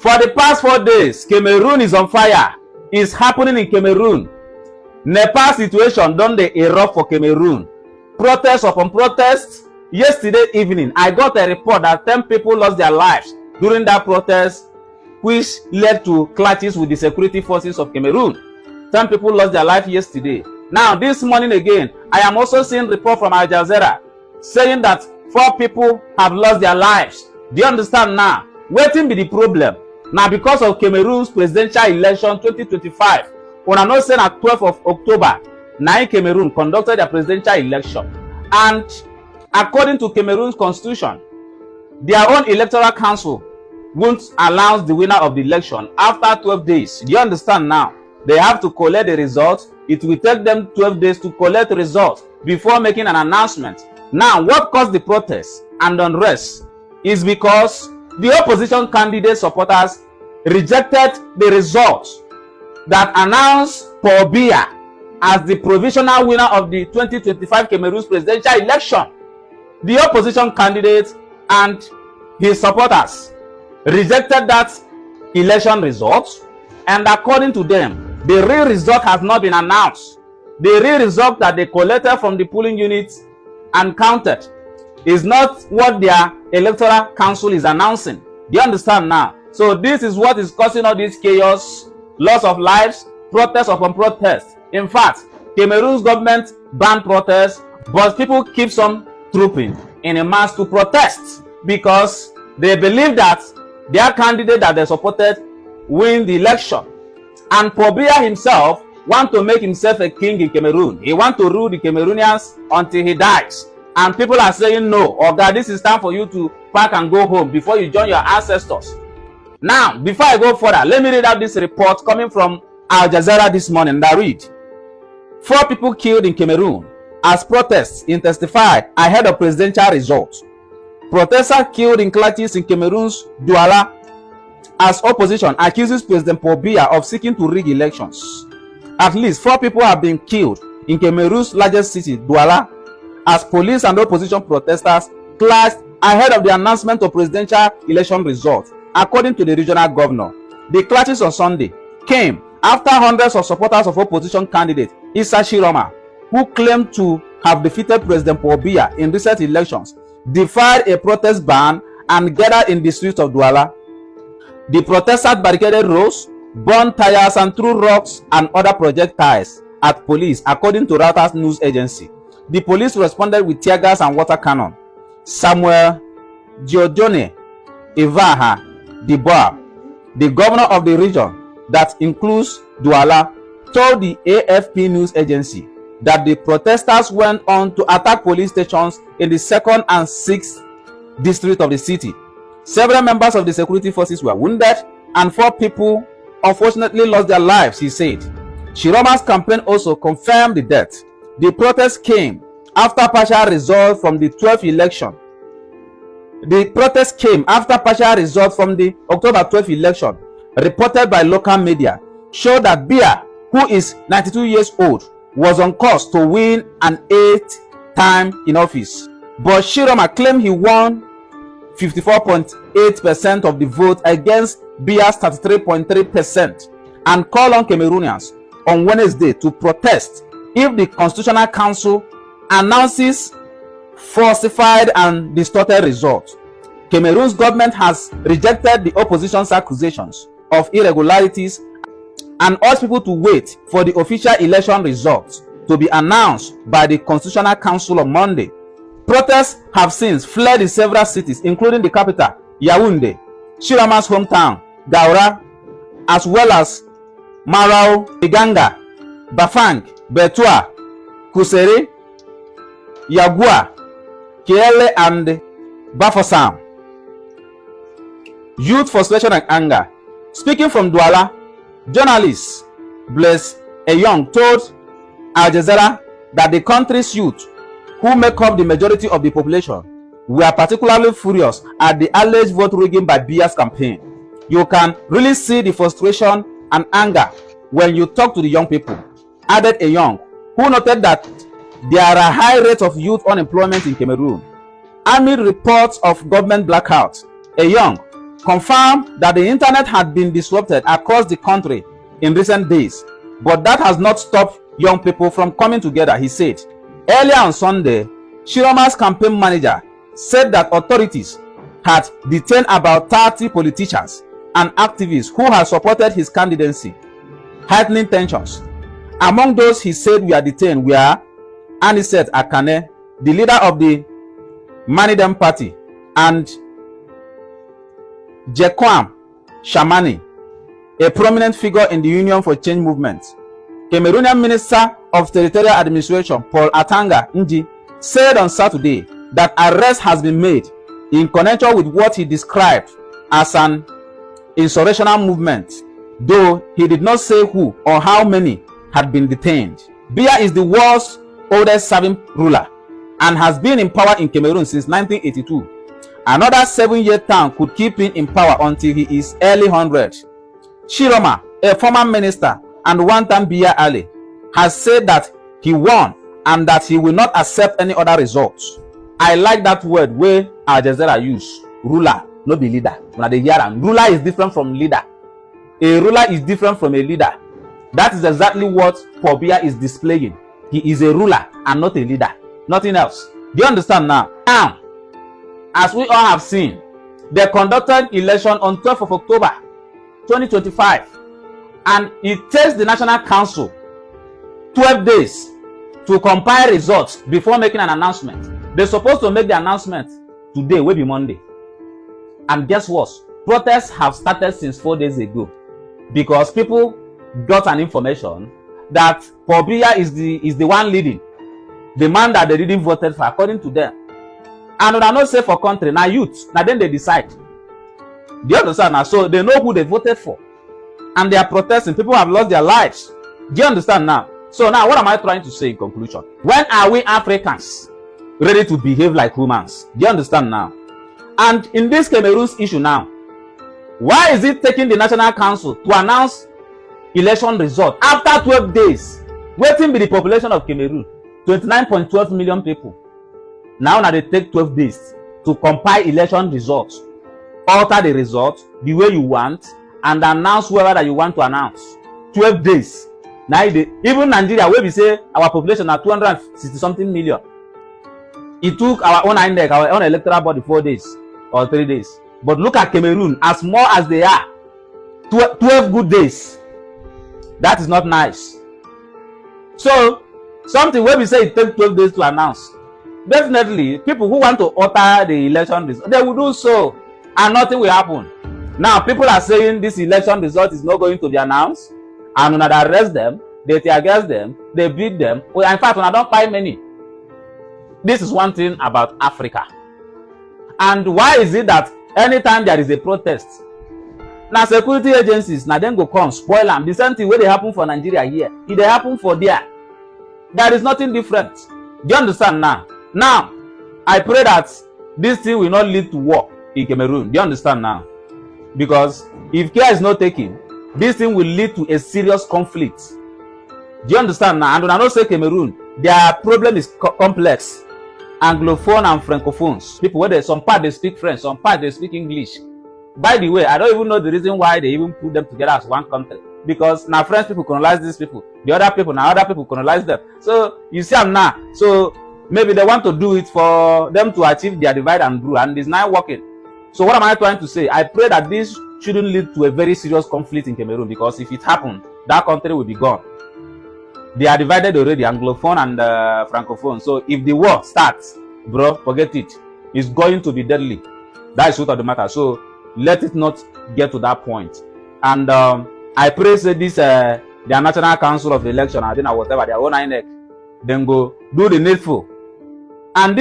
For the past 4 days, Cameroon is on fire. It's happening in Cameroon. Nepal situation don dey erupt for Cameroon. Protest upon protest. Yesterday evening, I got a report that 10 people lost their lives during that protest, which led to clashes with the security forces of Cameroon. 10 people lost their life yesterday. Now, this morning again, I am also seeing report from Al Jazeera saying that 4 people have lost their lives. Do you understand now? Wetin be the problem? Now, because of Cameroon's presidential election 2025, una know say na 12th of October, na Cameroon conducted their presidential election. And according to Cameroon's constitution, their own electoral council won't announce the winner of the election after 12 days. Do you understand now? They have to collect the results. It will take them 12 days to collect the results before making an announcement. Now, what caused the protest and unrest is because the opposition candidate supporters rejected the results that announced Paul Biya as the provisional winner of the 2025 Cameroon's presidential election. The opposition candidate and his supporters rejected that election result, and according to them, the real result has not been announced. The real result that they collected from the polling units and counted is not what their electoral council is announcing. Do you understand now? So this is what is causing all this chaos, loss of lives, protest upon protest. In fact, Cameroon's government banned protests, but people keep some trooping in a mass to protest because they believe that their candidate that they supported win the election. And Paul Biya himself wants to make himself a king in Cameroon. He wants to rule the Cameroonians until he dies. And people are saying, no, oh God, this is time for you to pack and go home before you join your ancestors. Now, before I go further, let me read out this report coming from Al Jazeera this morning that read, 4 people killed in Cameroon as protests intensified ahead of presidential results. Protesters killed in clashes in Cameroon's Douala as opposition accuses President Paul Biya of seeking to rig elections. At least 4 people have been killed in Cameroon's largest city, Douala, as police and opposition protesters clashed ahead of the announcement of presidential election results, according to the regional governor. The clashes on Sunday came after hundreds of supporters of opposition candidate Issa Shiroma, who claimed to have defeated President Paul Biya in recent elections, defied a protest ban and gathered in the streets of Douala. The protesters barricaded roads, burned tires and threw rocks and other projectiles at police, according to Reuters news agency. The police responded with tear gas and water cannon. Samuel Giordone Ivaha Diboa, the governor of the region that includes Douala, told the AFP news agency that the protesters went on to attack police stations in the 2nd and 6th district of the city. Several members of the security forces were wounded and 4 people unfortunately lost their lives, he said. Shiroma's campaign also confirmed the death. The protest came after partial results from the 12th election. The protest came after partial results from the October 12th election, reported by local media, showed that Biya, who is 92 years old, was on course to win an 8th time in office. But Shiroma claimed he won 54.8% of the vote against Biya's 33.3% and called on Cameroonians on Wednesday to protest if the Constitutional Council announces falsified and distorted results. Cameroon's government has rejected the opposition's accusations of irregularities and urged people to wait for the official election results to be announced by the Constitutional Council on Monday. Protests have since fled in several cities, including the capital, Yaoundé, Shiroma's hometown, Gaura, as well as Marau, Iganga, Bafang, Betua, Kusere, Yagua, Kiele, and Bafosam. Youth frustration and anger. Speaking from Douala, journalist Blaise Eyong told Al Jazeera that the country's youth, who make up the majority of the population, were particularly furious at the alleged vote rigging by Biya's campaign. You can really see the frustration and anger when you talk to the young people, added Eyong, who noted that there are high rates of youth unemployment in Cameroon. Amid reports of government blackout, Eyong, confirmed that the internet had been disrupted across the country in recent days, but that has not stopped young people from coming together, he said. Earlier on Sunday, Chiroma's campaign manager said that authorities had detained about 30 politicians and activists who had supported his candidacy, heightening tensions. Among those he said were detained were Aniset Akane, the leader of the Manidem party, and Jekwam Shamani, a prominent figure in the Union for Change movement. Cameroonian Minister of Territorial Administration Paul Atanga Nji said on Saturday that arrest has been made in connection with what he described as an insurrectional movement, though he did not say who or how many had been detained. Biya is the world's oldest serving ruler and has been in power in Cameroon since 1982. Another 7-year term could keep him in power until he is early 100. Chiroma, a former minister and one-time Biya ally, has said that he won and that he will not accept any other results. I like that word where Al Jazeera use, ruler, not be leader. When they hear them, ruler is different from leader. A ruler is different from a leader. That is exactly what Paul Biya is displaying. He is a ruler and not a leader. Nothing else. Do you understand now? Now, as we all have seen, they conducted election on 12th of October 2025, and it takes the National Council 12 days to compile results before making an announcement. They're supposed to make the announcement today, will be Monday. And guess what? Protests have started since 4 days ago because people got an information that Paul Biya is the one leading, the man that they didn't vote for, according to them. And when I not say for country, now youth, now then they decide. Do you understand now? So they know who they voted for. And they are protesting. People have lost their lives. Do you understand now? So now what am I trying to say in conclusion? When are we Africans ready to behave like humans? Do you understand now? And in this Cameroon's issue now, why is it taking the National Council to announce election result after 12 days? Waiting be the population of Cameroon, 29.12 million people. Now they take 12 days to compile election results, alter the result the way you want, and announce whoever that you want to announce. 12 days. Now even Nigeria, where we say our population are 260 something million, it took our own index, our own electoral body 4 days or 3 days. But look at Cameroon, as more as they are, 12 good days. That is not nice. So something where we say it takes 12 days to announce, definitely people who want to alter the election result, they will do so and nothing will happen. Now people are saying this election result is not going to be announced, and when they arrest them, they tear gas them, they beat them. Well, in fact, when I don't find many. This is one thing about Africa. And why is it that anytime there is a protest, now security agencies now then go come spoil them? The same thing where they happen for Nigeria here, it they happen for there. There is nothing different. Do you understand now? Now, I pray that this thing will not lead to war in Cameroon. Do you understand now? Because if care is not taken, this thing will lead to a serious conflict. Do you understand now? And when I don't say Cameroon, their problem is complex. Anglophone and Francophones. People where some part they speak French, some part they speak English. By the way, I don't even know the reason why they even put them together as one country. Because now French people colonize these people. The other people, now other people colonize them. So you see them now. So maybe they want to do it for them to achieve their divide and rule, and it's not working. So what am I trying to say? I pray that this shouldn't lead to a very serious conflict in Cameroon, because if it happens, that country will be gone. They are divided already, Anglophone and Francophone. So if the war starts, bro, forget it. It's going to be deadly. That is the truth of the matter. So let it not get to that point. And I pray say this, their National Council of the Election, I don't know, whatever, their own INEC, then go do the needful